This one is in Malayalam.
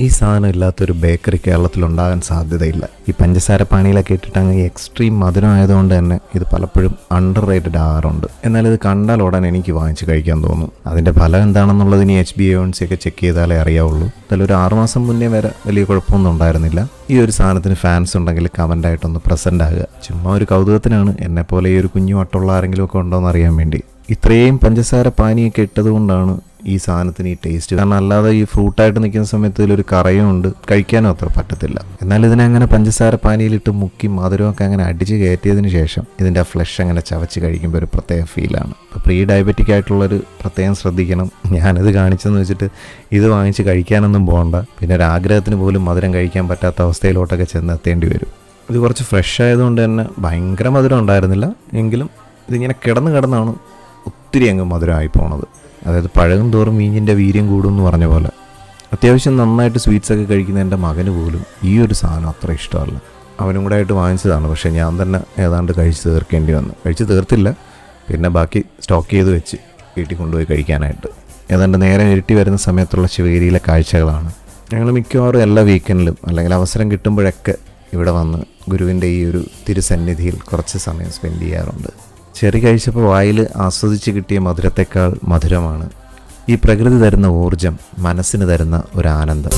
ഈ സാധനം ഇല്ലാത്തൊരു ബേക്കറി കേരളത്തിലുണ്ടാകാൻ സാധ്യതയില്ല. ഈ പഞ്ചസാര പാനിയിലൊക്കെ ഇട്ടിട്ട് അങ്ങ് എക്സ്ട്രീം മധുരം ആയതുകൊണ്ട് തന്നെ ഇത് പലപ്പോഴും അണ്ടർ റേറ്റഡ് ആകാറുണ്ട്. എന്നാൽ ഇത് കണ്ടാൽ ഉടൻ എനിക്ക് വാങ്ങിച്ച് കഴിക്കാൻ തോന്നും. അതിൻ്റെ ഫലം എന്താണെന്നുള്ളത് ഇനി HbA1c ഒക്കെ ചെക്ക് ചെയ്താലേ അറിയാവുള്ളൂ. എന്തായാലും ഒരു 6 മാസം മുന്നേ വരെ വലിയ കുഴപ്പമൊന്നും ഉണ്ടായിരുന്നില്ല. ഈ ഒരു സാധനത്തിന് ഫാൻസ് ഉണ്ടെങ്കിൽ കമൻ്റായിട്ടൊന്ന് പ്രസൻ്റ് ആകുക. ചുമ്മാ ഒരു കൗതുകത്തിനാണ്. എന്നെപ്പോലെ ഈ ഒരു കുഞ്ഞു വട്ടമുള്ള ആരെങ്കിലും ഒക്കെ ഉണ്ടോ എന്ന് അറിയാൻ വേണ്ടി. ഇത്രയും പഞ്ചസാര പാനിയൊക്കെ ഇട്ടതുകൊണ്ടാണ് ഈ സാധനത്തിന് ഈ ടേസ്റ്റ്. കാരണം അല്ലാതെ ഈ ഫ്രൂട്ടായിട്ട് നിൽക്കുന്ന സമയത്ത് ഇതിലൊരു കറയും ഉണ്ട്, കഴിക്കാനും അത്ര പറ്റത്തില്ല. എന്നാൽ ഇതിനങ്ങനെ പഞ്ചസാര പാനിയിലിട്ട് മുക്കി മധുരമൊക്കെ അങ്ങനെ അടിച്ച് കയറ്റിയതിന് ശേഷം ഇതിൻ്റെ ഫ്ലഷ് അങ്ങനെ ചവച്ച് കഴിക്കുമ്പോൾ ഒരു പ്രത്യേക ഫീലാണ്. ഇപ്പോൾ പ്രീ ഡയബറ്റിക് ആയിട്ടുള്ളൊരു പ്രത്യേകം ശ്രദ്ധിക്കണം. ഞാനിത് കാണിച്ചെന്ന് വെച്ചിട്ട് ഇത് വാങ്ങിച്ച് കഴിക്കാനൊന്നും പോകണ്ട. പിന്നെ ഒരു ആഗ്രഹത്തിന് പോലും മധുരം കഴിക്കാൻ പറ്റാത്ത അവസ്ഥയിലോട്ടൊക്കെ ചെന്നെത്തേണ്ടി വരും. ഇത് കുറച്ച് ഫ്രഷ് ആയതുകൊണ്ട് തന്നെ ഭയങ്കര മധുരം ഉണ്ടായിരുന്നില്ല. എങ്കിലും ഇതിങ്ങനെ കിടന്നാണ് ഒത്തിരി അങ്ങ് മധുരമായി പോണത്. അതായത് പഴകും തോറും വീഞ്ഞിൻ്റെ വീര്യം കൂടും എന്ന് പറഞ്ഞ പോലെ. അത്യാവശ്യം നന്നായിട്ട് സ്വീറ്റ്സൊക്കെ കഴിക്കുന്ന എൻ്റെ മകന് പോലും ഈ ഒരു സാധനം അത്ര ഇഷ്ടമല്ല. അവനും കൂടെ ആയിട്ട് വാങ്ങിച്ചതാണ്. പക്ഷേ ഞാൻ തന്നെ ഏതാണ്ട് കഴിച്ച് തീർക്കേണ്ടി വന്നു. കഴിച്ച് തീർത്തില്ല, പിന്നെ ബാക്കി സ്റ്റോക്ക് ചെയ്ത് വെച്ച് വീട്ടിൽ കൊണ്ടുപോയി കഴിക്കാനായിട്ട്. ഏതാണ്ട് നേരെ ഇരട്ടി വരുന്ന സമയത്തുള്ള ശിവഗിരിയിലെ കാഴ്ചകളാണ്. ഞങ്ങൾ മിക്കവാറും എല്ലാ വീക്കെൻഡിലും അല്ലെങ്കിൽ അവസരം കിട്ടുമ്പോഴൊക്കെ ഇവിടെ വന്ന് ഗുരുവിൻ്റെ ഈ ഒരു തിരുസന്നിധിയിൽ കുറച്ച് സമയം സ്പെൻഡ് ചെയ്യാറുണ്ട്. ചെറി കഴിച്ചപ്പോൾ വായിൽ ആസ്വദിച്ച് കിട്ടിയ മധുരത്തേക്കാൾ മധുരമാണ് ഈ പ്രകൃതി തരുന്ന ഊർജം മനസ്സിന് തരുന്ന ഒരു ആനന്ദം.